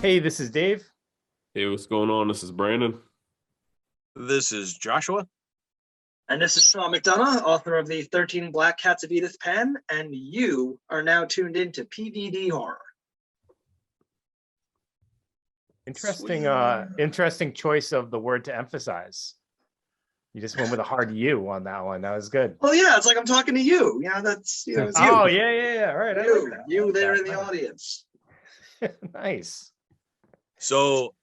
Hey, this is Dave. Hey, what's going on? This is Brandon. This is Joshua. And this is Sean McDonough, author of the 13 Black Cats of Edith Penn, and you are now tuned into PVD Horror. Interesting choice of the word to emphasize. You just went with a hard U on that one. That was good. Well, yeah, it's like I'm talking to you. It's you. Oh, yeah. All right. You there in the audience. Nice. So,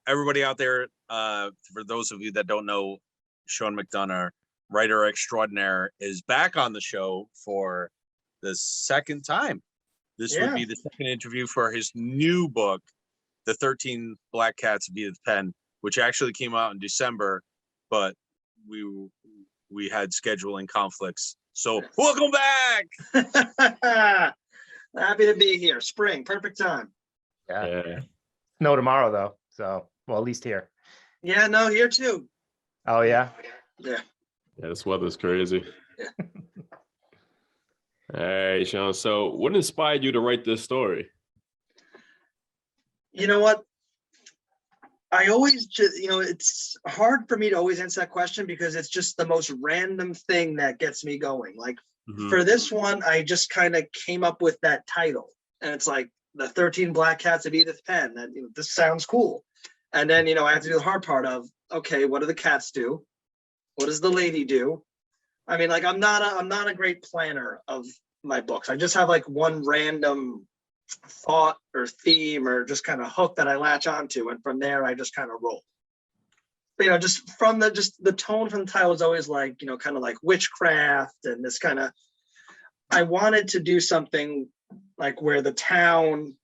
everybody out there, for those of you that don't know, Sean McDonough, writer extraordinaire, is back on the show for the second time. This would be the second interview for his new book, The 13 Black Cats of Edith Penn, which actually came out in December, but we had scheduling conflicts. So welcome back. Happy to be here. Spring, perfect time. Yeah. No, tomorrow though. So, well, at least here. Yeah, no, here too. Oh yeah. Yeah. Yeah, this weather's crazy. Yeah. All right, Sean. So, what inspired you to write this story? You know what? I always just, it's hard for me to always answer that question because it's just the most random thing that gets me going. Like for this one, I just kind of came up with that title, and it's like the 13 Black Cats of Edith Penn. That this sounds cool. And then I have to do the hard part of, okay, what do the cats do? What does the lady do? I mean, like I'm not a great planner of my books. I just have like one random thought or theme or just kind of hook that I latch onto, and from there I just kind of roll. But, just from the tone from the title is always like kind of like witchcraft, and this kind of, I wanted to do something like where the town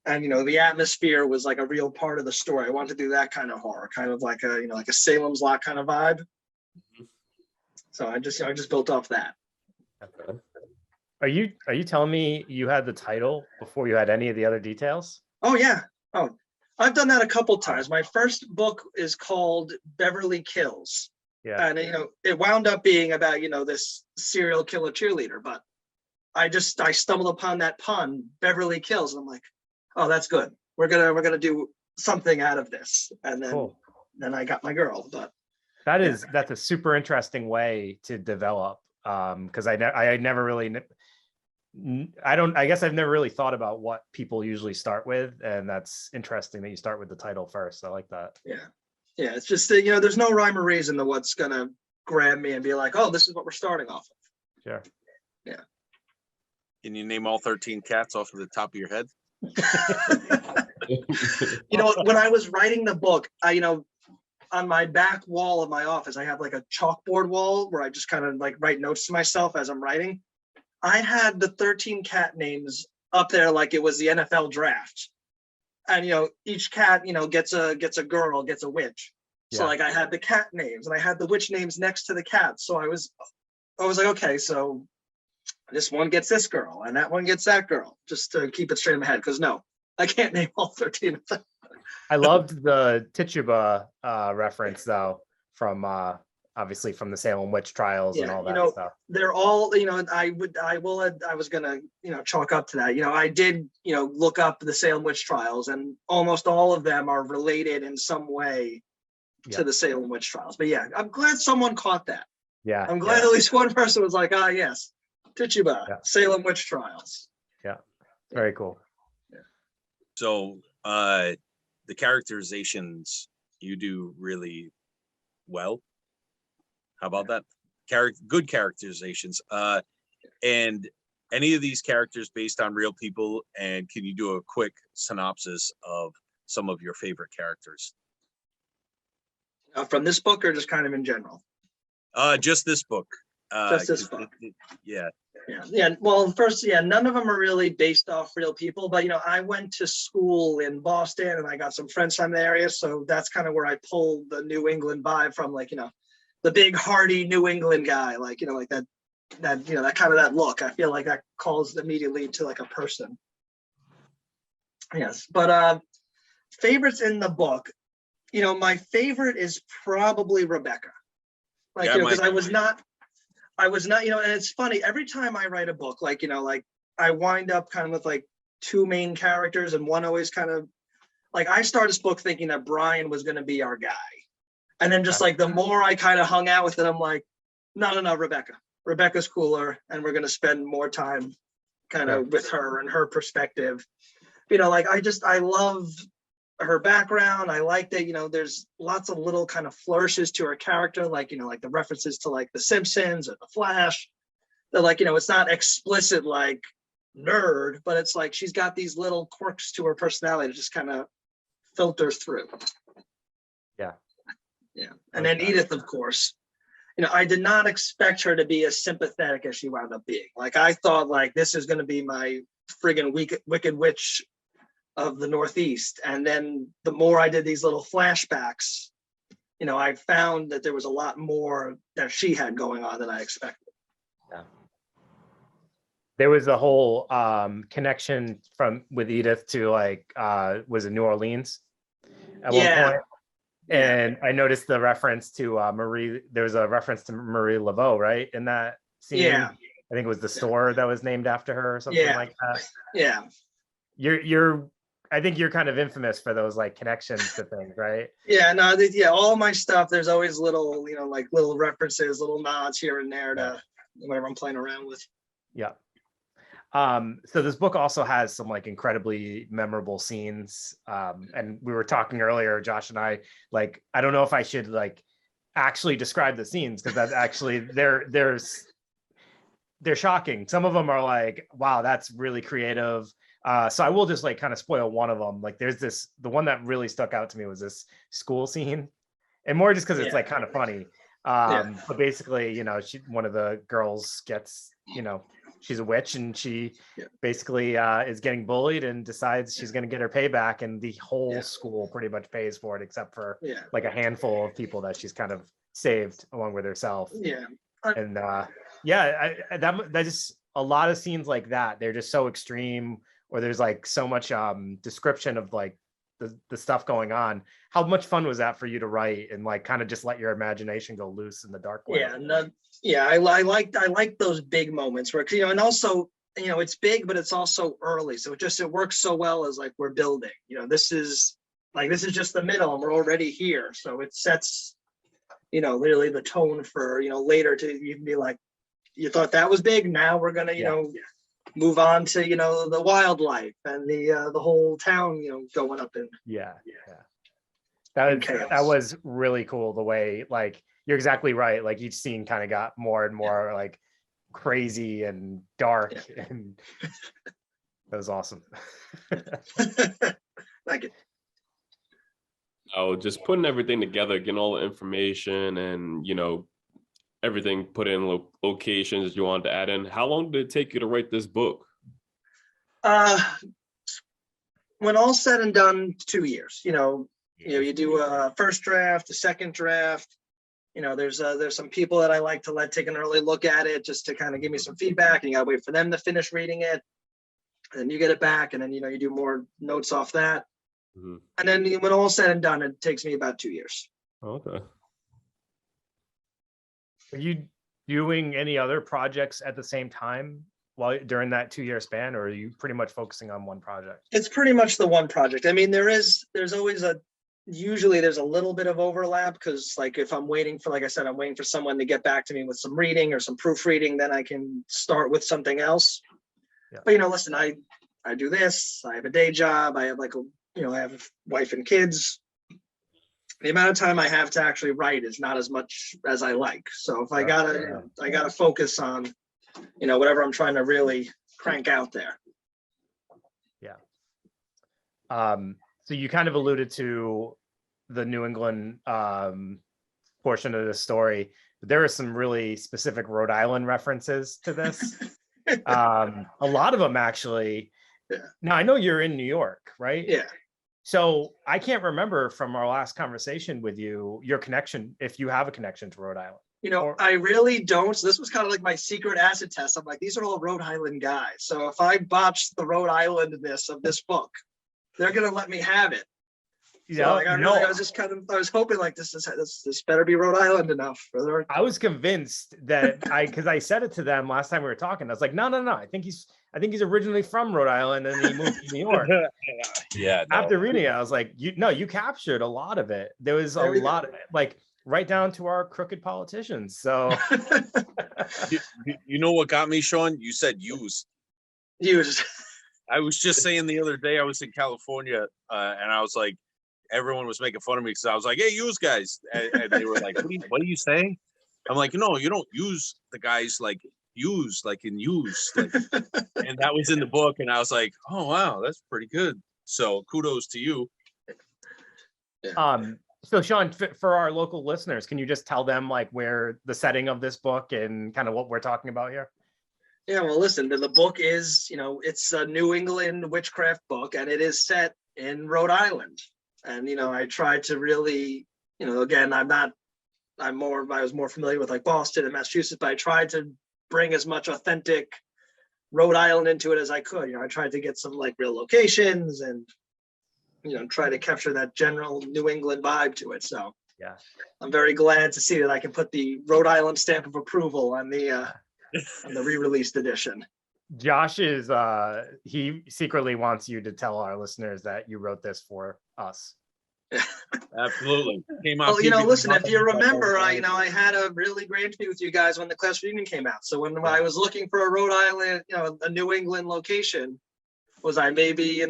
and the atmosphere was like a real part of the story. I wanted to do that kind of horror, kind of like a like a Salem's Lot kind of vibe. So I just built off that. Okay. Are you telling me you had the title before you had any of the other details? Oh yeah. Oh, I've done that a couple times. My first book is called Beverly Kills. Yeah. And it wound up being about this serial killer cheerleader, but I stumbled upon that pun, Beverly Kills, and I'm like, oh, that's good. We're gonna do something out of this. And then Cool. Then I got my girl. But that's a super interesting way to develop. Because I never really, I guess I've never really thought about what people usually start with, and that's interesting that you start with the title first. I like that. Yeah. It's just there's no rhyme or reason to what's gonna grab me and be like, oh, this is what we're starting off of. Sure. Yeah. Can you name all 13 cats off of the top of your head? When I was writing the book, on my back wall of my office, I have like a chalkboard wall where I just kind of like write notes to myself as I'm writing. I had the 13 cat names up there like it was the NFL draft. And each cat, gets a girl, gets a witch. Yeah. So like I had the cat names and I had the witch names next to the cats. So I was like, okay, so this one gets this girl and that one gets that girl, just to keep it straight in my head. Because no, I can't name all 13 of them. I loved the Tituba reference though, from obviously from the Salem witch trials and all that stuff. They're all, I was gonna, chalk up to that. I did, look up the Salem witch trials, and almost all of them are related in some way to the Salem witch trials. But yeah, I'm glad someone caught that. Yeah. I'm glad at least one person was like, yes, Tituba, Salem witch trials. Yeah. Very cool. Yeah. So, the characterizations you do really well. How about that? Good characterizations. And any of these characters based on real people, and can you do a quick synopsis of some of your favorite characters? From this book or just kind of in general? Just this book. Just this book. Yeah. Yeah. Well, first, none of them are really based off real people, but I went to school in Boston and I got some friends from the area, so that's kind of where I pulled the New England vibe from, like the big hardy New England guy, like like that kind of that look. I feel like that calls immediately to like a person. Yes, but favorites in the book, my favorite is probably Rebecca, like because I was not, and it's funny, every time I write a book, like I wind up kind of with like two main characters, and one always kind of like I started this book thinking that Brian was going to be our guy. And then just like the more I kind of hung out with it, I'm like, no, Rebecca. Rebecca's cooler. And we're going to spend more time kind of with her and her perspective. You know, like I love her background. I like that, you know, there's lots of little kind of flourishes to her character, like, you know, like the references to like The Simpsons or The Flash. They're like, you know, it's not explicit like nerd, but it's like she's got these little quirks to her personality that just kind of filter through. Yeah. And then Edith, of course, you know, I did not expect her to be as sympathetic as she wound up being. Like I thought like this is going to be my friggin' wicked witch of the Northeast. And then the more I did these little flashbacks, you know, I found that there was a lot more that she had going on than I expected. Yeah. There was a whole connection with Edith to like was it New Orleans at one point? And I noticed the reference to Marie. There was a reference to Marie Laveau, right, in that scene. Yeah. I think it was the store that was named after her or something like that. Yeah. I think you're kind of infamous for those like connections to things, right? Yeah, no, all my stuff, there's always little, you know, like little references, little nods here and there to whatever I'm playing around with. Yeah. So this book also has some like incredibly memorable scenes. And we were talking earlier, Josh and I, like, I don't know if I should like actually describe the scenes because that's actually they're shocking. Some of them are like, wow, that's really creative. So I will just like kind of spoil one of them. Like there's the one that really stuck out to me was this school scene, and more just because it's like kind of funny. But basically, you know, one of the girls gets, you know, she's a witch and she basically is getting bullied and decides she's going to get her payback, and the whole school pretty much pays for it except for like a handful of people that she's kind of saved along with herself. And that's just a lot of scenes like that. They're just so extreme, or there's like so much description of like the stuff going on. How much fun was that for you to write and like kind of just let your imagination go loose in the dark way? I like those big moments where, you know, and also, you know, it's big, but it's also early. So it works so well as like we're building, you know, this is just the middle and we're already here. So it sets, you know, literally the tone for, you know, later to you can be like, you thought that was big. Now we're going to, you know, move on to, you know, the wildlife and the whole town, you know, going up in. That was really cool. The way, like, you're exactly right. Like each scene kind of got more and more like crazy and dark, and that was awesome. Thank you. Oh, just putting everything together, getting all the information, and you know, everything put in locations you wanted to add in. How long did it take you to write this book? When all said and done, 2 years. You know, you do a first draft, a second draft. You know, there's some people that I like to take an early look at it just to kind of give me some feedback, and you gotta wait for them to finish reading it, and then you get it back, and then, you know, you do more notes off that. And then when all said and done, it takes me about 2 years. Okay. Are you doing any other projects at the same time during that 2 year span, or are you pretty much focusing on one project? It's pretty much the one project. I mean, there's always usually there's a little bit of overlap, because like if I'm waiting for, like I said, I'm waiting for someone to get back to me with some reading or some proofreading, then I can start with something else. But, you know, listen, I do this, I have a day job, I have I have a wife and kids. The amount of time I have to actually write is not as much as I like. So if I gotta focus on, you know, whatever I'm trying to really crank out there. So you kind of alluded to the New England portion of the story, but there are some really specific Rhode Island references to this. A lot of them actually. Now I know you're in New York, right? So I can't remember from our last conversation with you, your connection, if you have a connection to Rhode Island. You know, I really don't. So this was kind of like my secret acid test. I'm like, these are all Rhode Island guys. So if I botch the Rhode Islandness of this book, they're going to let me have it. Yeah, like, I was just I was hoping like this better be Rhode Island enough for the. I was convinced that because I said it to them last time we were talking. I was like, no. I think he's originally from Rhode Island and he moved to New York. Yeah. No. After reading it, I was like, you captured a lot of it. There was a lot of it, like right down to our crooked politicians. So you know what got me, Sean? You said used. Used. I was just saying the other day I was in California and I was like, everyone was making fun of me because I was like, hey, use guys. And they were like, what are you saying? I'm like, no, you don't use the guys like use, like in use. Like, and that was in the book. And I was like, oh, wow, that's pretty good. So kudos to you. So Sean, for our local listeners, can you just tell them like where the setting of this book and kind of what we're talking about here? Yeah, well, listen, the book is, it's a New England witchcraft book, and it is set in Rhode Island. And, I tried to really, again, I was more familiar with like Boston and Massachusetts, but I tried to bring as much authentic Rhode Island into it as I could. I tried to get some like real locations and, try to capture that general New England vibe to it. So yeah, I'm very glad to see that I can put the Rhode Island stamp of approval on the re-released edition. Josh is he secretly wants you to tell our listeners that you wrote this for us. Absolutely. Came out. Well, listen, if you remember, I had a really great interview with you guys when the class reunion came out. So when I was looking for a Rhode Island, a New England location, was I maybe,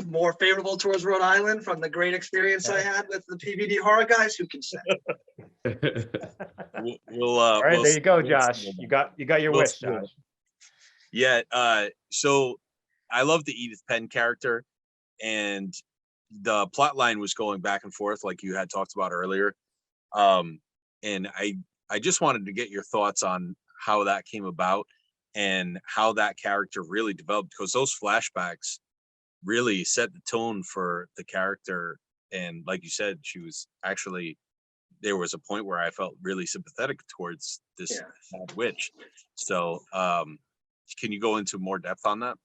more favorable towards Rhode Island from the great experience I had with the PVD horror guys? Who can say? All right, there you go, Josh. You got your wish, Josh. Yeah. So I love the Edith Penn character, and the plot line was going back and forth like you had talked about earlier. And I just wanted to get your thoughts on how that came about and how that character really developed, because those flashbacks really set the tone for the character. And like you said, she was actually, there was a point where I felt really sympathetic towards this witch. So can you go into more depth on that?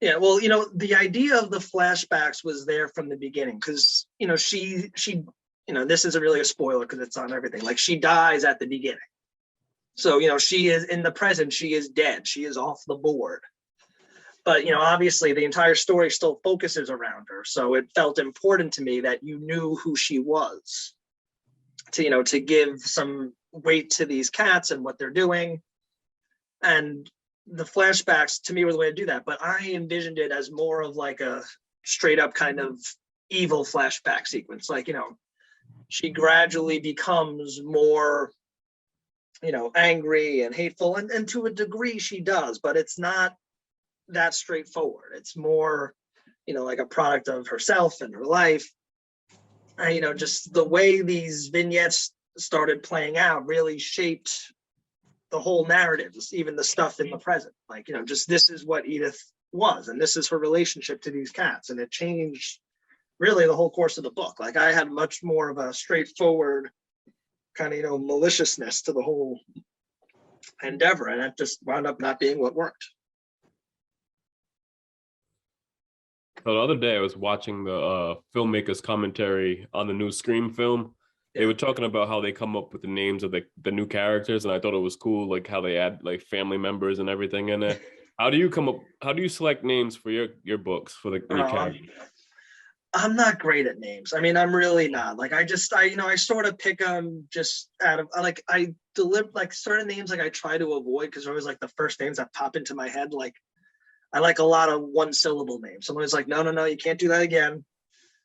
Yeah, well, the idea of the flashbacks was there from the beginning because, she, this isn't really a spoiler because it's on everything. Like, she dies at the beginning. So, she is in the present, she is dead. She is off the board. But, obviously the entire story still focuses around her. So it felt important to me that you knew who she was to, to give some weight to these cats and what they're doing. And the flashbacks to me were the way to do that. But I envisioned it as more of like a straight up kind of evil flashback sequence. Like, she gradually becomes more, angry and hateful. And to a degree she does, but it's not that straightforward. It's more, like a product of herself and her life. And, just the way these vignettes started playing out really shaped the whole narrative, even the stuff in the present. Like, just this is what Edith was, and this is her relationship to these cats. And it changed really the whole course of the book. Like, I had much more of a straightforward kind of, maliciousness to the whole endeavor. And that just wound up not being what worked. So the other day I was watching the filmmakers' commentary on the new Scream film. They were talking about how they come up with the names of the new characters, and I thought it was cool, like how they add like family members and everything in there. How do you select names for your books for the new characters? I'm not great at names. I mean, I'm really not. Like, I sort of pick them just out of, like, I deliver like certain names, like I try to avoid because they're always like the first names that pop into my head. Like, I like a lot of one syllable names. Someone's like, no, you can't do that again.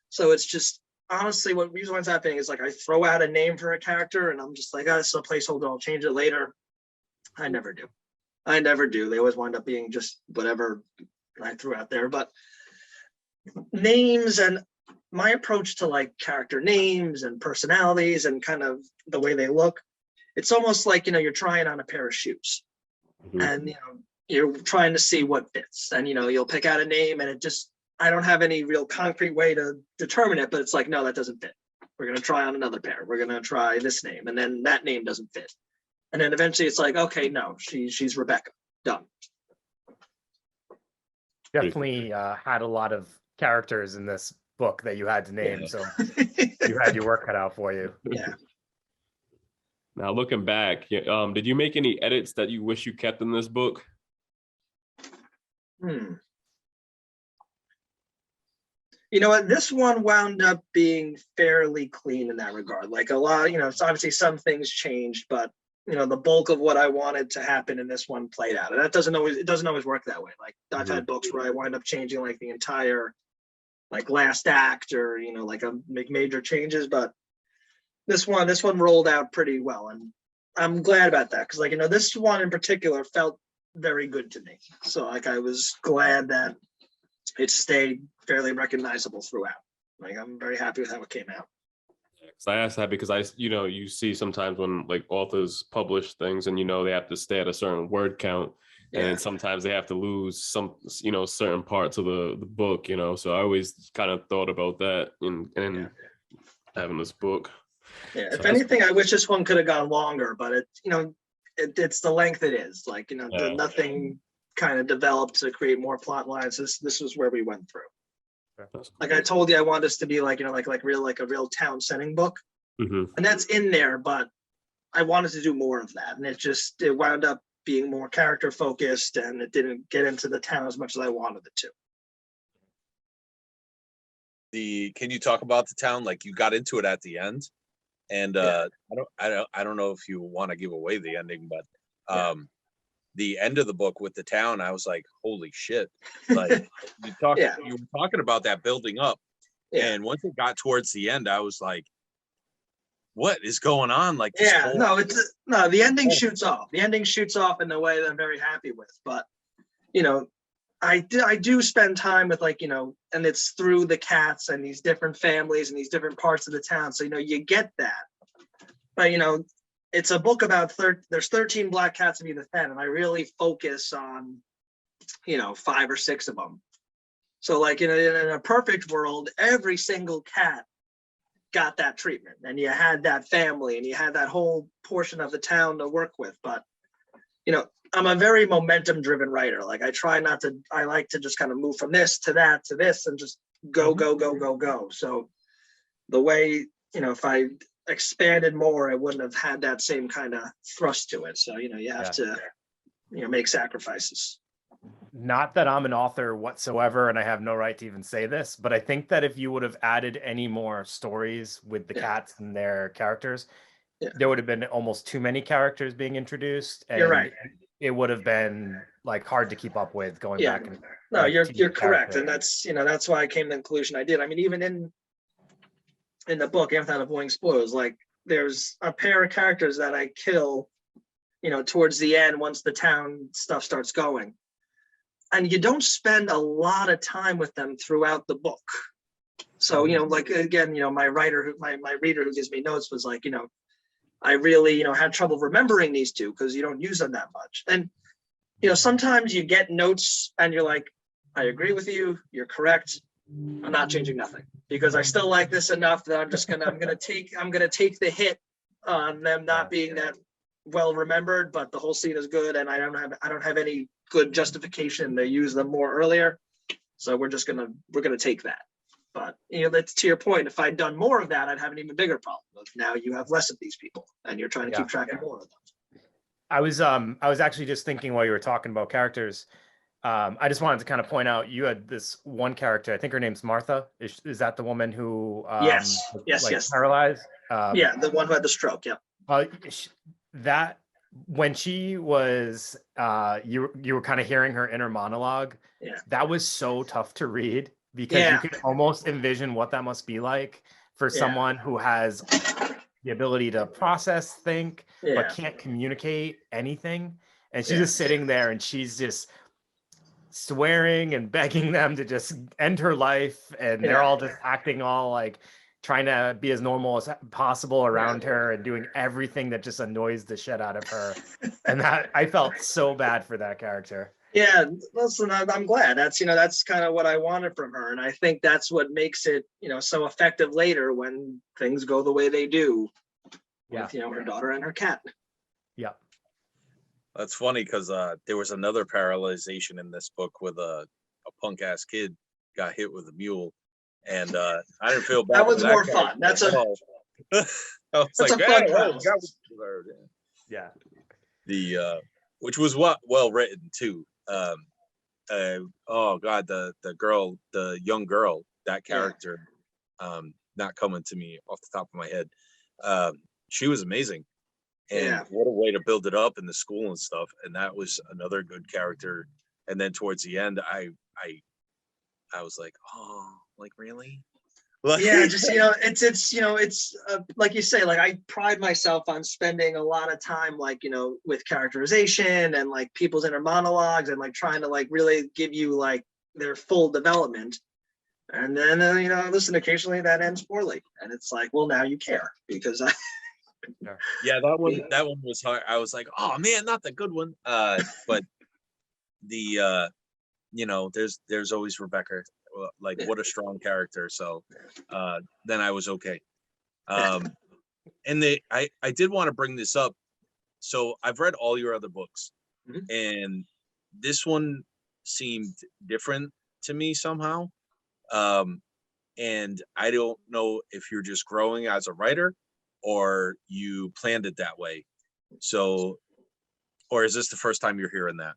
So it's just, honestly, what usually ends up happening is like I throw out a name for a character and I'm just like, this is a placeholder, I'll change it later. I never do. They always wind up being just whatever I threw out there. But names and my approach to like character names and personalities and kind of the way they look, it's almost like, you're trying on a pair of shoes. Mm-hmm. And, you're trying to see what fits. And, you'll pick out a name and it just, I don't have any real concrete way to determine it, but it's like, no, that doesn't fit. We're going to try on another pair. We're going to try this name. And then that name doesn't fit. And then eventually it's like, okay, no, she's Rebecca. Done. Definitely had a lot of characters in this book that you had to name, Yeah. so you had your work cut out for you. Yeah. Now looking back, did you make any edits that you wish you kept in this book? You know what? This one wound up being fairly clean in that regard. Like a lot, it's obviously some things changed, but the bulk of what I wanted to happen in this one played out. And it doesn't always work that way. Like I've had books where I wind up changing like the entire like last act or like I make major changes, but this one rolled out pretty well, and I'm glad about that because like this one in particular felt very good to me. So like I was glad that it stayed fairly recognizable throughout. Like I'm very happy with how it came out. I asked that because you see sometimes when like authors publish things and they have to stay at a certain word count, and then sometimes they have to lose some certain parts of the book. So I always kind of thought about that in having this book. Yeah, So if anything, I wish this one could have gone longer, but it's the length it is. Like nothing kind of developed to create more plot lines. This was where we went through. Cool. Like I told you, I want this to be like like a real town setting book, and that's in there. But I wanted to do more of that, and it wound up being more character focused, and it didn't get into the town as much as I wanted it to. Can you talk about the town? Like you got into it at the end, and I don't know if you want to give away the ending, but the end of the book with the town, I was like, holy shit. Like you were talking about that building up. And once it got towards the end, I was like, what is going on? Like this the ending shoots off. The ending shoots off in a way that I'm very happy with. But I do spend time with and it's through the cats and these different families and these different parts of the town. So you get that. But it's a book about there's 13 black cats in Edith Penn, and I really focus on 5 or 6 of them. So like in a perfect world, every single cat got that treatment, and you had that family, and you had that whole portion of the town to work with. But I'm a very momentum driven writer. Like I like to just kind of move from this to that to this and just go. So the way if I expanded more, I wouldn't have had that same kind of thrust to it. So you have to make sacrifices. Not that I'm an author whatsoever, and I have no right to even say this, but I think that if you would have added any more stories with the cats and their characters, there would have been almost too many characters being introduced, and you're right. It would have been like hard to keep up with going back. And no, you're correct, and that's why I came to the conclusion I did. I mean, even in the book, without avoiding spoilers, like there's a pair of characters that I kill, towards the end once the town stuff starts going, and you don't spend a lot of time with them throughout the book. So like again, my writer, my reader who gives me notes was like, I really had trouble remembering these two because you don't use them that much. And sometimes you get notes and you're like, I agree with you, you're correct, I'm not changing nothing because I still like this enough that I'm gonna take the hit on them not being that well remembered, but the whole scene is good, and I don't have any good justification to use them more earlier, so we're gonna take that. But that's to your point. If I'd done more of that, I'd have an even bigger problem. Now you have less of these people, and you're trying to keep track of more of them. I was actually just thinking while you were talking about characters. I just wanted to kind of point out you had this one character. I think her name's Martha. Is that the woman who yes, paralyzed? The one who had the stroke. Yeah. That when she was you were kind of hearing her inner monologue. Yeah. That was so tough to read because you could almost envision what that must be like for someone who has the ability to process, think, but can't communicate anything. And she's just sitting there and she's just swearing and begging them to just end her life. And they're all just acting all like trying to be as normal as possible around her and doing everything that just annoys the shit out of her. And that I felt so bad for that character. Yeah, listen, I'm glad. That's kind of what I wanted from her. And I think that's what makes it, so effective later when things go the way they do with, her daughter and her cat. Yeah. That's funny because there was another paralyzation in this book with a punk ass kid got hit with a mule. and I didn't feel bad. That was for more guy fun. That's at a all. I was that's like, a fun "Hey, oh, premise. God, we deserved it." Yeah. The which was well written too. Oh God, the girl, the young girl, that character, not coming to me off the top of my head. She was amazing, and Yeah. what a way to build it up in the school and stuff. And that was another good character. And then towards the end, I was like, oh, like really? Like, Yeah, just it's like you say, like I pride myself on spending a lot of time like with characterization and like people's inner monologues and like trying to like really give you like their full development. And then listen, occasionally that ends poorly, and it's like, well, now you care because I yeah, that one was hard. I was like, oh man, not the good one. But the there's always Rebecca. Like, what a strong character. So then I was okay. And I did want to bring this up. So I've read all your other books, and this one seemed different to me somehow. And I don't know if you're just growing as a writer or you planned it that way. So, or is this the first time you're hearing that?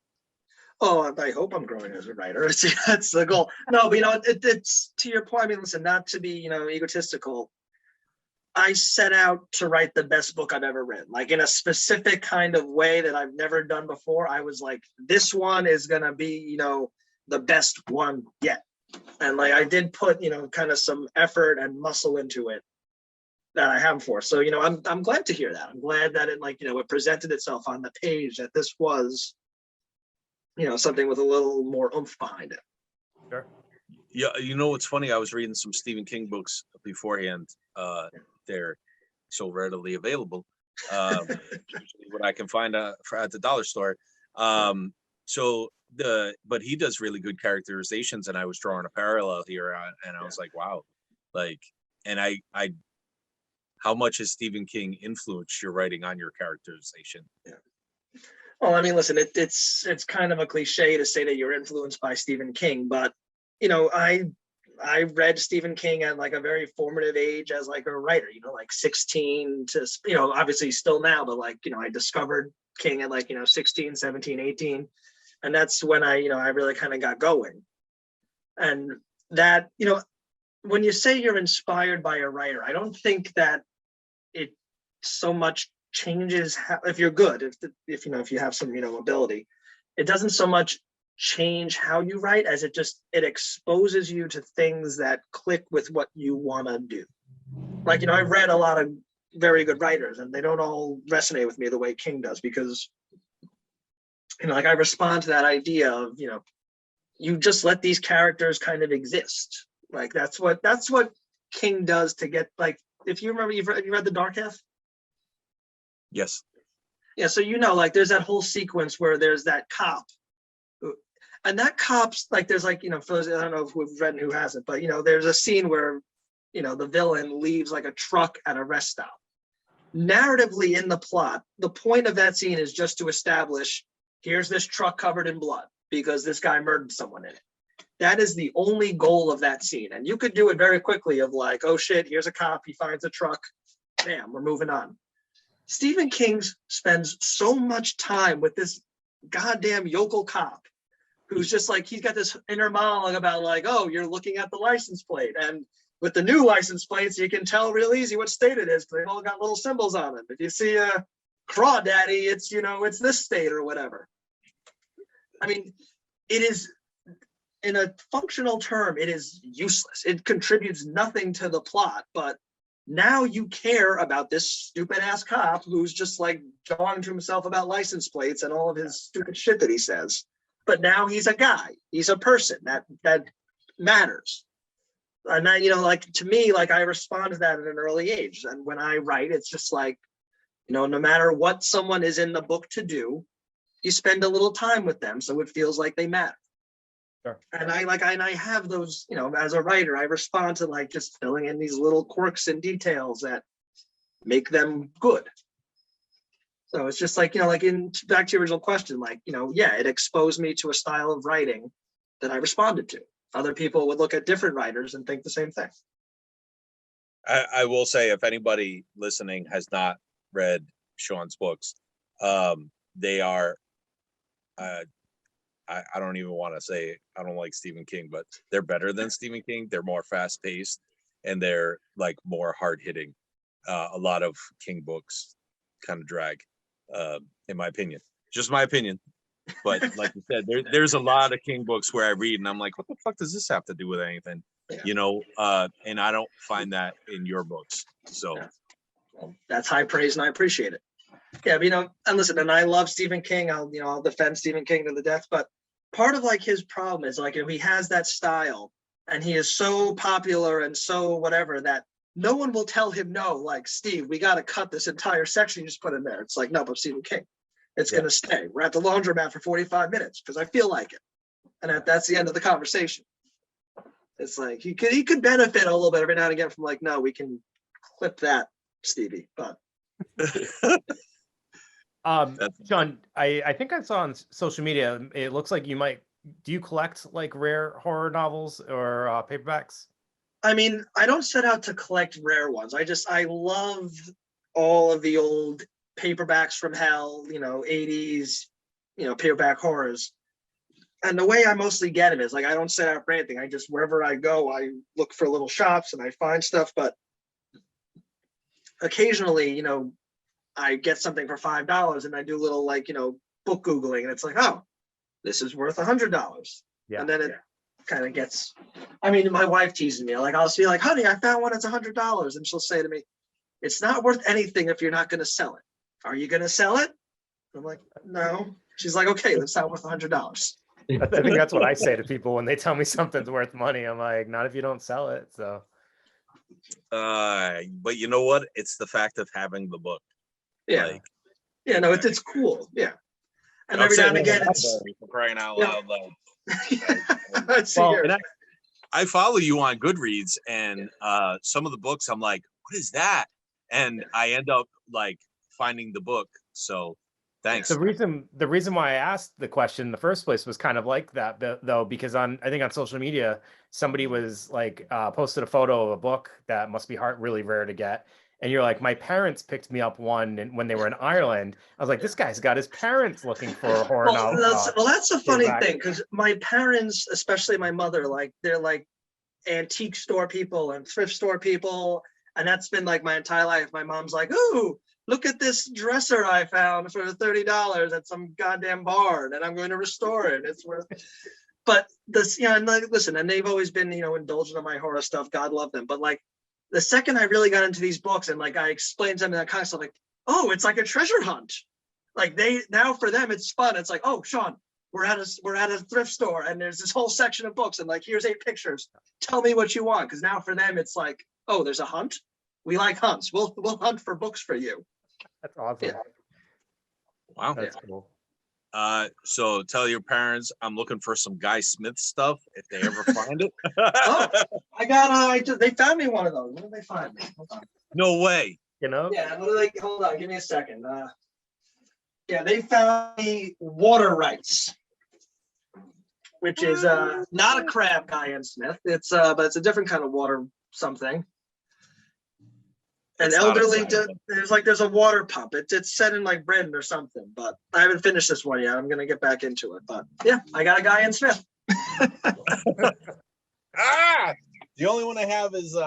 Oh, I hope I'm growing as a writer. That's the goal. No, but it's to your point. I mean, listen, not to be egotistical. I set out to write the best book I've ever written, like in a specific kind of way that I've never done before. I was like, this one is gonna be the best one yet, and like I did put kind of some effort and muscle into it that I have for. So I'm glad to hear that. I'm glad that it it presented itself on the page that this was something with a little more oomph behind it. Sure. Yeah, what's funny? I was reading some Stephen King books beforehand. They're so readily available. What I can find at the dollar store. But he does really good characterizations, and I was drawing a parallel here, and I was like, wow, like, and I how much has Stephen King influenced your writing on your characterization? Yeah. Well, I mean, listen, it's kind of a cliche to say that you're influenced by Stephen King, but I read Stephen King at like a very formative age as like a writer, like 16 to obviously still now, but like I discovered King at like 16, 17, 18, and that's when I really kind of got going. And that when you say you're inspired by a writer, I don't think that it so much changes how, if you're good, if you have some ability, it doesn't so much change how you write as it exposes you to things that click with what you want to do. Like I've read a lot of very good writers, and they don't all resonate with me the way King does, because like I respond to that idea of you just let these characters kind of exist. Like that's what King does to get, like, if you remember, have you read The Dark Half? Yes. Yeah, so like there's that whole sequence where there's that cop, and that cop's like, there's like for those, I don't know who've read and who hasn't, but there's a scene where the villain leaves like a truck at a rest stop. Narratively in the plot, the point of that scene is just to establish, here's this truck covered in blood because this guy murdered someone in it. That is the only goal of that scene, and you could do it very quickly of like, oh shit, here's a cop, he finds a truck, bam, we're moving on. Stephen King spends so much time with this goddamn yokel cop who's just like, he's got this inner monologue about like, oh, you're looking at the license plate, and with the new license plates, you can tell real easy what state it is. They've all got little symbols on them. If you see a crawdaddy, it's it's this state or whatever. I mean, it is, in a functional term, it is useless. It contributes nothing to the plot, but now you care about this stupid ass cop who's just like jawing to himself about license plates and all of his stupid shit that he says. But now he's a guy, he's a person that matters. And I, like, to me, like I respond to that at an early age. And when I write, it's just like, no matter what someone is in the book to do, you spend a little time with them, so it feels like they matter. Sure. And I have those, as a writer, I respond to like just filling in these little quirks and details that make them good. So it's just like, like back to your original question, like, yeah, it exposed me to a style of writing that I responded to Other people would look at different writers and think the same thing. I will say, if anybody listening has not read Sean's books, they are, I don't even want to say I don't like Stephen King, but they're better than Stephen King. They're more fast paced and they're like more hard hitting. A lot of King books kind of drag, in my opinion. Just my opinion. But like you said, there's a lot of King books where I read and I'm like, what the fuck does this have to do with anything? Yeah. You know, and I don't find that in your books. So Well, that's high praise and I appreciate it. Yeah, but, and listen, and I love Stephen King. I'll defend Stephen King to the death, but part of like his problem is like, he has that style and he is so popular and so whatever that no one will tell him no, like, Steve, we got to cut this entire section you just put in there. It's like, no, but Stephen King, it's going to stay. We're at the laundromat for 45 minutes because I feel like it. And that's the end of the conversation. It's like, he could benefit a little bit every now and again from like, no, we can clip that, Stevie, but. Sean, I think I saw on social media, it looks like do you collect like rare horror novels or paperbacks? I mean, I don't set out to collect rare ones. I love all of the old paperbacks from hell, 80s, paperback horrors. And the way I mostly get them is like, I don't set out for anything. I just, wherever I go, I look for little shops and I find stuff. But occasionally, I get something for $5 and I do a little like, book Googling and it's like, oh, this is worth $100. Yeah. And then it kind of gets, I mean, my wife teases me. Like, I'll be like, honey, I found one that's $100. And she'll say to me, it's not worth anything if you're not going to sell it. Are you going to sell it? I'm like, no. She's like, okay, that's not worth $100. I think that's what I say to people when they tell me something's worth money. I'm like, not if you don't sell it. So. But you know what? It's the fact of having the book. Yeah. Like, no, it's cool. Yeah. And every now and again, it's for crying out loud. Well, I follow you on Goodreads, and some of the books I'm like, what is that? And I end up like finding the book. So thanks. The reason why I asked the question in the first place was kind of like that though, because I think on social media, somebody was like posted a photo of a book that must be really rare to get. And you're like, my parents picked me up one when they were in Ireland. I was like, this guy's got his parents looking for a horror novel. Well, that's a funny thing because my parents, especially my mother, like they're like antique store people and thrift store people. And that's been like my entire life. My mom's like, ooh, look at this dresser I found for $30 at some goddamn barn and I'm going to restore it. It's worth. But this, and like, listen, and they've always been, indulgent in my horror stuff. God love them. But like, the second I really got into these books and like I explained to them that kind of stuff, like, oh, it's like a treasure hunt. Like now for them it's fun. It's like, oh, Sean, we're at a thrift store and there's this whole section of books and like here's 8 pictures. Tell me what you want, because now for them it's like, oh, there's a hunt. We like hunts. We'll hunt for books for you. That's awesome. Yeah. Wow, that's cool. So tell your parents I'm looking for some Guy Smith stuff if they ever find it. Oh, they found me one of those. When did they find me? Hold on. No way. Yeah, hold on, give me a second. Yeah, they found me Water Rights, which is not a crab Guy and Smith. It's but it's a different kind of water something. And elderly, there's a water pump. It's set in like Britain or something, but I haven't finished this one yet. I'm gonna get back into it, but yeah, I got a Guy and Smith. The only one I have is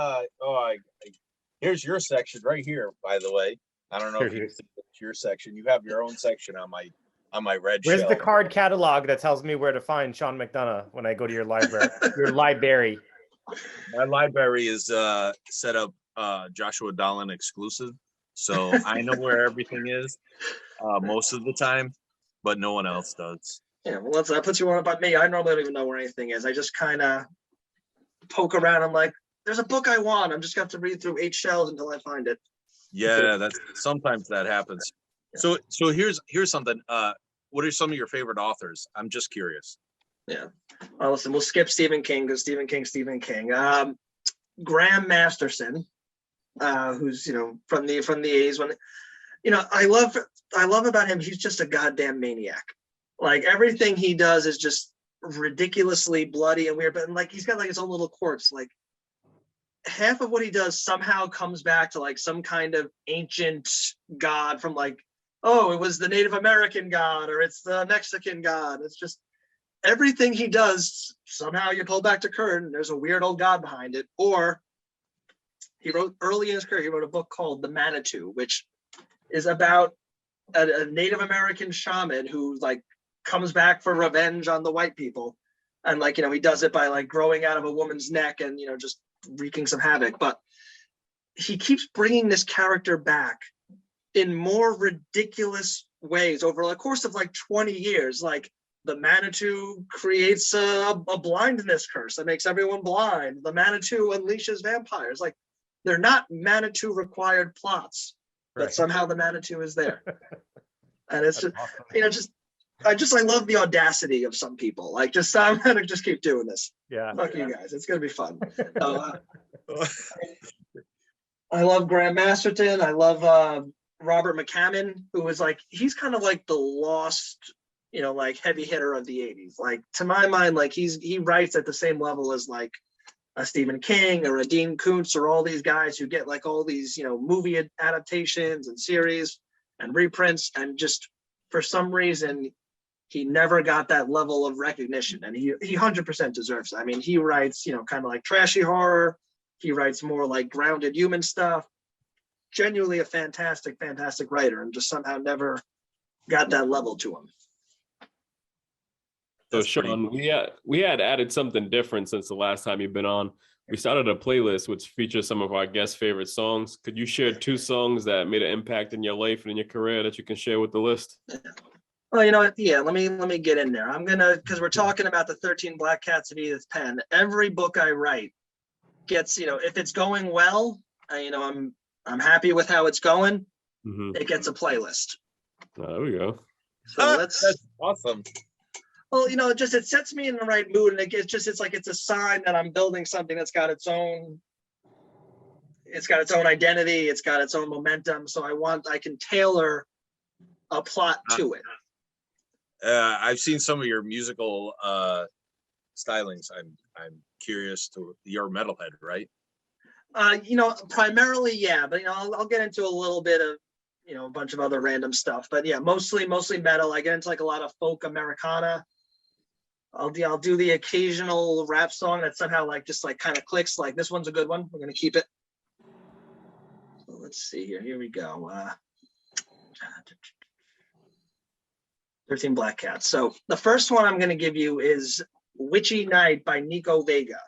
here's your section right here. By the way, I don't know if it's your section. You have your own section on my red Where's shelf. the card catalog that tells me where to find Sean McDonough when I go to your library? Your library. My library is set up Joshua Dolan exclusive, so I know where everything is most of the time, but no one else does. Yeah, well, that puts you on about me. I normally don't even know where anything is. I just kind of poke around. I'm like, there's a book I want. I'm just going to have to read through 8 shelves until I find it. Yeah, sometimes that happens. Yeah. So here's something. What are some of your favorite authors? I'm just curious. Yeah. Well, listen, we'll skip Stephen King because Stephen King. Graham Masterson, who's from the 80s when I love about him. He's just a goddamn maniac. Like everything he does is just ridiculously bloody and weird, but like he's got like his own little quirks. Like half of what he does somehow comes back to like some kind of ancient god from like, oh, it was the Native American god or it's the Mexican god. It's just everything he does, somehow you pull back to curtain, there's a weird old god behind it. Or he wrote early in his career, he wrote a book called The Manitou, which is about a Native American shaman who like comes back for revenge on the white people. And like, he does it by like growing out of a woman's neck and, just wreaking some havoc. But he keeps bringing this character back in more ridiculous ways over the course of like 20 years. Like the Manitou creates a blindness curse that makes everyone blind. The Manitou unleashes vampires. Like they're not Manitou required plots, but somehow the Manitou is there. And it's just, awesome. I love the audacity of some people. Like I'm gonna just keep doing this. Yeah. Fuck you guys. It's gonna be fun. I love Graham Masterton. I love Robert McCammon, who was like, he's kind of like the lost, like heavy hitter of the 80s. Like to my mind, like he writes at the same level as like a Stephen King or a Dean Koontz or all these guys who get like all these, movie adaptations and series and reprints, and just for some reason he never got that level of recognition, and he 100% deserves it. I mean, he writes, kind of like trashy horror. He writes more like grounded human stuff. Genuinely a fantastic writer, and just somehow never got that level to him. So Sean, we had added something different since the last time you've been on. We started a playlist which features some of our guest favorite songs. Could you share 2 songs that made an impact in your life and in your career that you can share with the list? Well, you know what? Yeah, let me get in there. I'm gonna, because we're talking about the 13 Black Cats of Edith Penn. Every book I write gets, if it's going well, I'm happy with how it's going. Mm-hmm. It gets a playlist. Oh, there we go. So that's awesome. Well, it sets me in the right mood, and it's a sign that I'm building something that's got its own identity, it's got its own momentum. So I can tailor a plot to it. I've seen some of your musical stylings. I'm curious to your metalhead, right? Primarily, yeah, but I'll get into a little bit of a bunch of other random stuff. But yeah, mostly metal. I get into like a lot of folk Americana. I'll do the occasional rap song that somehow like just like kind of clicks. Like this one's a good one. We're gonna keep it. So let's see here. Here we go. 13 Black Cats. So the first one I'm gonna give you is "Witchy Night" by Nico Vega.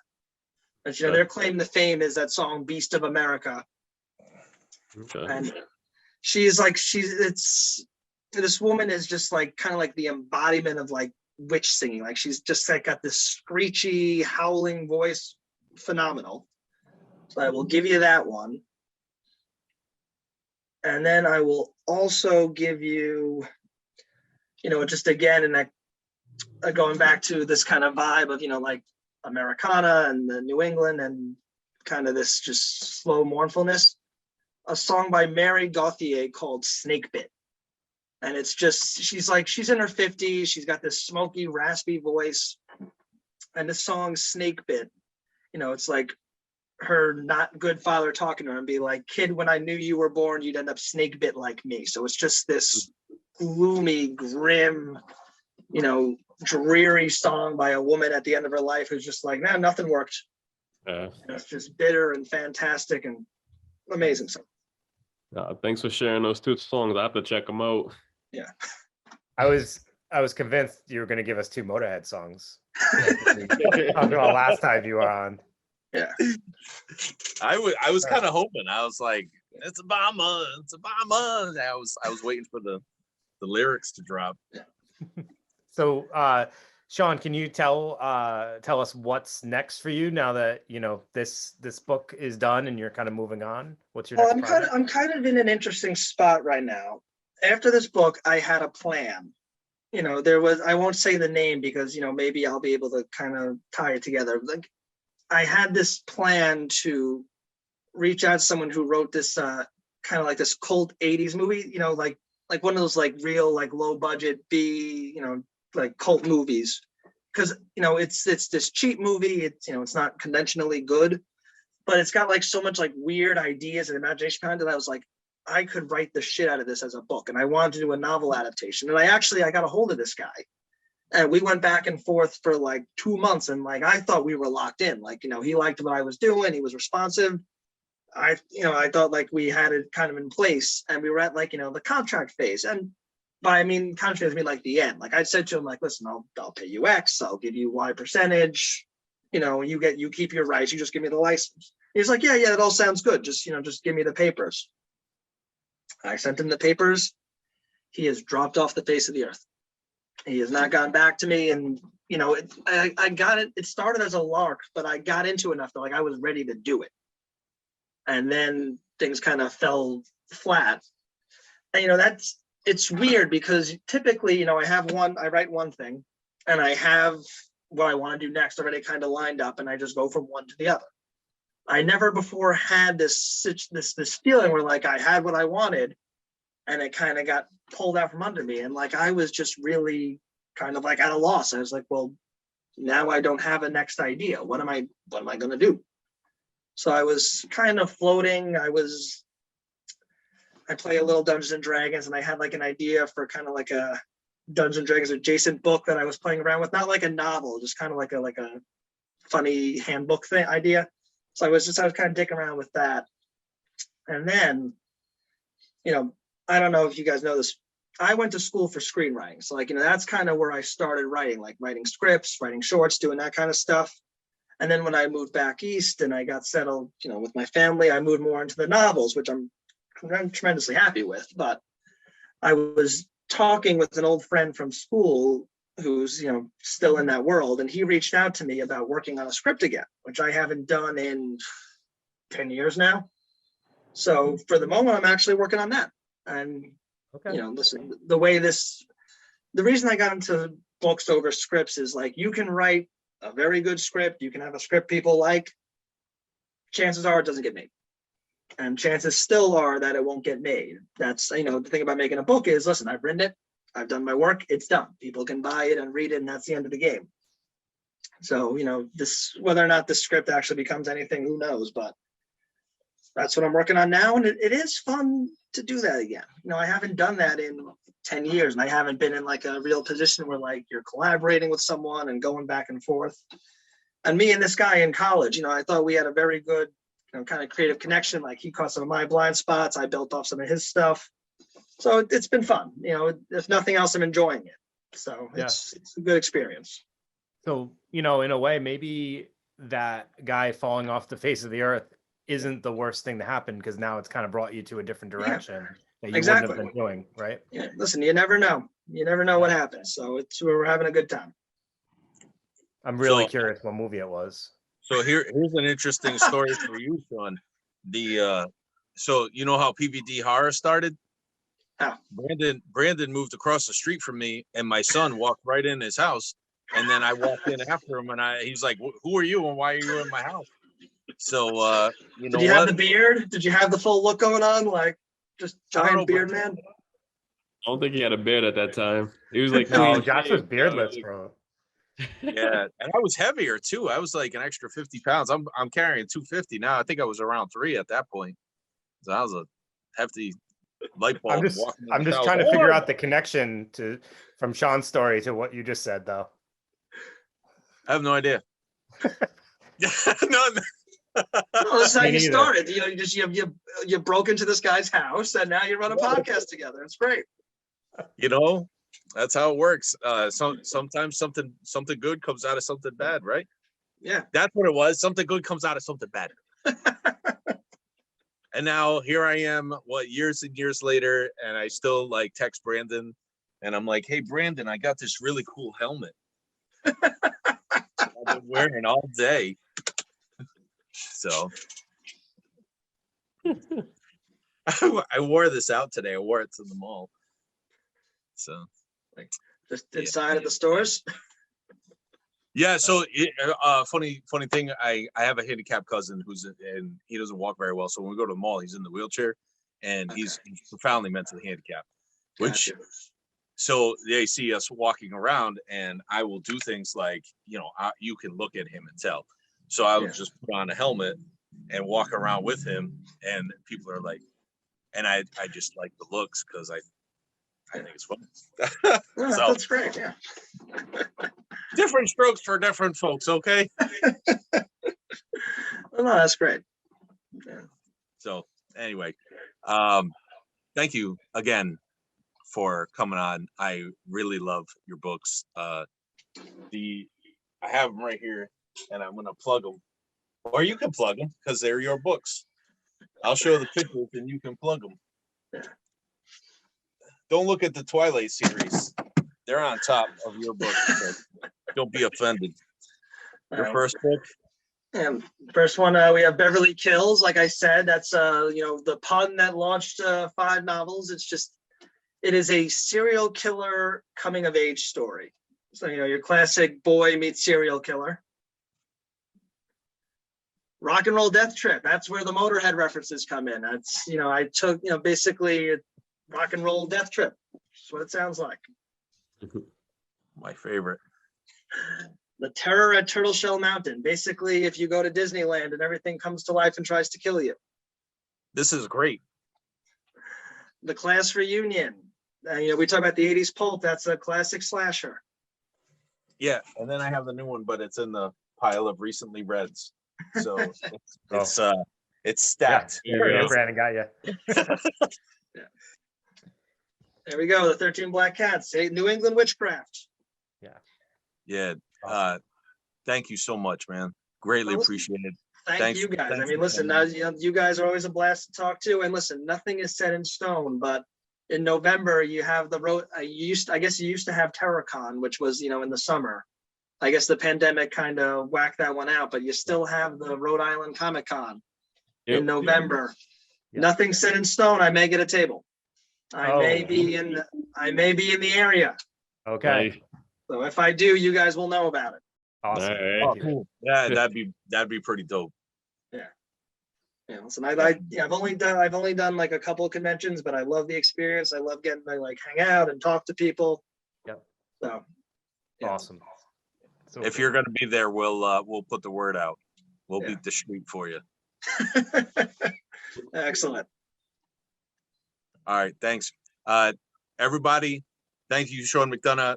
And their claim to fame is that song "Beast of America." Okay. And this woman is just like kind of like the embodiment of like witch singing. Like she's just like got this screechy howling voice. Phenomenal. So I will give you that one. And then I will also give you, just again, and that going back to this kind of vibe of, like Americana and the New England and kind of this just slow mournfulness, a song by Mary Gauthier called "Snake Bit." And it's just, she's in her 50s. She's got this smoky, raspy voice. And the song "Snake Bit," it's like her not good father talking to her and be like, "Kid, when I knew you were born, you'd end up snake bit like me." So it's just this gloomy, grim, dreary song by a woman at the end of her life who's just like, "Nah, nothing worked." It's just bitter and fantastic and amazing song. Thanks for sharing those 2 songs. I have to check them out. Yeah. I was convinced you were going to give us 2 Motorhead songs. Talking about last time you were on. Yeah. I was kind of hoping. I was like, it's a bomber. I was waiting for the lyrics to drop. So Sean, can you tell us what's next for you now that this book is done and you're kind of moving on? What's your next project? I'm kind of in an interesting spot right now. After this book, I had a plan. I won't say the name because maybe I'll be able to kind of tie it together. Like I had this plan to reach out to someone who wrote this kind of like this cult 80s movie, like one of those like real like low budget B, like cult movies. because it's this cheap movie. It's it's not conventionally good, but it's got like so much like weird ideas and imagination behind it. I was like, I could write the shit out of this as a book, and I wanted to do a novel adaptation. And I got a hold of this guy, and we went back and forth for like 2 months. And like I thought we were locked in. Like he liked what I was doing. He was responsive. I thought like we had it kind of in place, and we were at like the contract phase. And by contract phase, I mean like the end. Like I said to him, like, listen, I'll pay you X. I'll give you Y percentage. You keep your rights. You just give me the license. He's like, yeah, it all sounds good. Just just give me the papers. I sent him the papers. He has dropped off the face of the earth. He has not gotten back to me. And I got it. It started as a lark, but I got into it enough that like I was ready to do it. And then things kind of fell flat. And it's weird because typically, I write one thing and I have what I want to do next already kind of lined up, and I just go from one to the other. I never before had this feeling where like I had what I wanted and it kind of got pulled out from under me. And like I was just really kind of like at a loss. I was like, well, now I don't have a next idea. What am I going to do? So I was kind of floating. I play a little Dungeons and Dragons, and I had like an idea for kind of like a Dungeons and Dragons adjacent book that I was playing around with, not like a novel, just kind of like a funny handbook thing idea. So I was kind of dicking around with that. And then, I don't know if you guys know this, I went to school for screenwriting. So like, that's kind of where I started writing, like writing scripts, writing shorts, doing that kind of stuff. And then when I moved back east and I got settled, with my family, I moved more into the novels, which I'm tremendously happy with. But I was talking with an old friend from school who's, still in that world. And he reached out to me about working on a script again, which I haven't done in 10 years now. So for the moment, I'm actually working on that. And, listen, the reason I got into books over scripts is like, you can write a very good script. You can have a script people like. Chances are it doesn't get made. And chances still are that it won't get made. That's, the thing about making a book is, listen, I've written it. I've done my work. It's done. People can buy it and read it, and that's the end of the game. So, whether or not this script actually becomes anything, who knows? But that's what I'm working on now. And it is fun to do that again. I haven't done that in 10 years, and I haven't been in like a real position where like you're collaborating with someone and going back and forth. And me and this guy in college, I thought we had a very good, kind of creative connection. Like he caught some of my blind spots. I built off some of his stuff. So it's been fun. If nothing else, I'm enjoying it. So it's a good experience. So, in a way, maybe that guy falling off the face of the earth isn't the worst thing to happen, because now it's kind of brought you to a different direction that you wouldn't have been doing, right? Yeah. Listen, you never know. You never know what happens. So we're having a good time. I'm really curious what movie it was. So here's an interesting story for you, Sean. So you know how PVD Horror started? How? Brandon moved across the street from me, and my son walked right in his house, and then I walked in after him, and he's like, "Who are you, and why are you in my house?" So did you have the beard? Did you have the full look going on, like just giant beard man? I don't think he had a beard at that time. He was like, no, Josh was beardless, bro. Yeah, and I was heavier too. I was like an extra 50 pounds. I'm carrying 250 now. I think I was around 3 at that point. So I was a hefty light bulb. I'm just trying to figure out the connection from Sean's story to what you just said, though. I have no idea. No, that's how you started. You broke into this guy's house, and now you run a podcast together. It's great. That's how it works. Sometimes something good comes out of something bad, right? Yeah, that's what it was. Something good comes out of something bad. And now here I am, years and years later, and I still like text Brandon, and I'm like, "Hey, Brandon, I got this really cool helmet I've been wearing all day." So I wore this out today. I wore it to the mall. So just inside of the stores. Yeah. So funny thing. I have a handicapped cousin and he doesn't walk very well. So when we go to the mall, he's in the wheelchair, and he's profoundly mentally handicapped. Which So they see us walking around, and I will do things like, you can look at him and tell. So I would just put on a helmet and walk around with him, and people are like, and I just like the looks because I think it's fun. Yeah, So that's great. Yeah. different strokes for different folks. Okay. Well, no, that's great. Yeah. So anyway, thank you again for coming on. I really love your books. I have them right here, and I'm gonna plug them, or you can plug them because they're your books. I'll show the pictures, and you can plug them. Yeah. Don't look at the Twilight series; they're on top of your book. So don't be offended. Your first book. And first one, we have Beverly Kills. Like I said, that's the pun that launched 5 novels. It is a serial killer coming of age story. So your classic boy meets serial killer. Rock and Roll Death Trip. That's where the Motorhead references come in. That's I took basically Rock and Roll Death Trip. That's what it sounds like. My favorite. The Terror at Turtleshell Mountain. Basically, if you go to Disneyland and everything comes to life and tries to kill you. This is great. The Class Reunion. We talk about the 80s pulp. That's a classic slasher. Yeah, and then I have the new one, but it's in the pile of recently reads. So it's stacked. Yeah, Brandon got you. Yeah. There we go. The 13 Black Cats. New England Witchcraft. Yeah. Thank you so much, man. Greatly appreciated. Thank you guys. I mean, listen, you guys are always a blast to talk to. And listen, nothing is set in stone, but in November, you have the road. You used to have TerraCon, which was, in the summer. I guess the pandemic kind of whacked that one out, but you still have the Rhode Island Comic Con in November. Yep. Nothing set in stone. I may get a table. I may be in the area. Okay. Nice. So if I do, you guys will know about it. Awesome. All right. Cool. Yeah, that'd be pretty dope. Yeah, listen, I've only done like a couple of conventions, but I love the experience. I love getting to hang out and talk to people. Yep. So Awesome. So If you're gonna be there, we'll put the word out. We'll Yeah. beat the street for you. Excellent. All right, thanks. Everybody, thank you, Sean McDonough.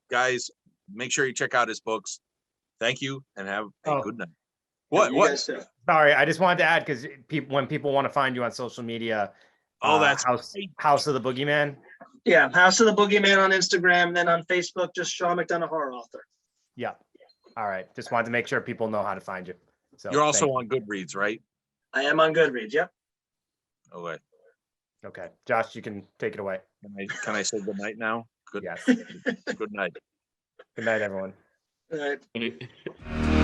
Guys, make sure you check out his books. Thank you, and have a good night. You guys too. Sorry, I just wanted to add because when people want to find you on social media, That's House of the Boogeyman. Yeah, House of the Boogeyman on Instagram, and then on Facebook, just Sean McDonough, horror author. Yeah. All right. Just wanted to make sure people know how to find you. So You're also thank on Goodreads, right? I am on Goodreads. Yep. Okay. you. Okay, Josh, you can take it away. Can I say good night now? Good. Yes. Good night. Good night, everyone. All right. Right.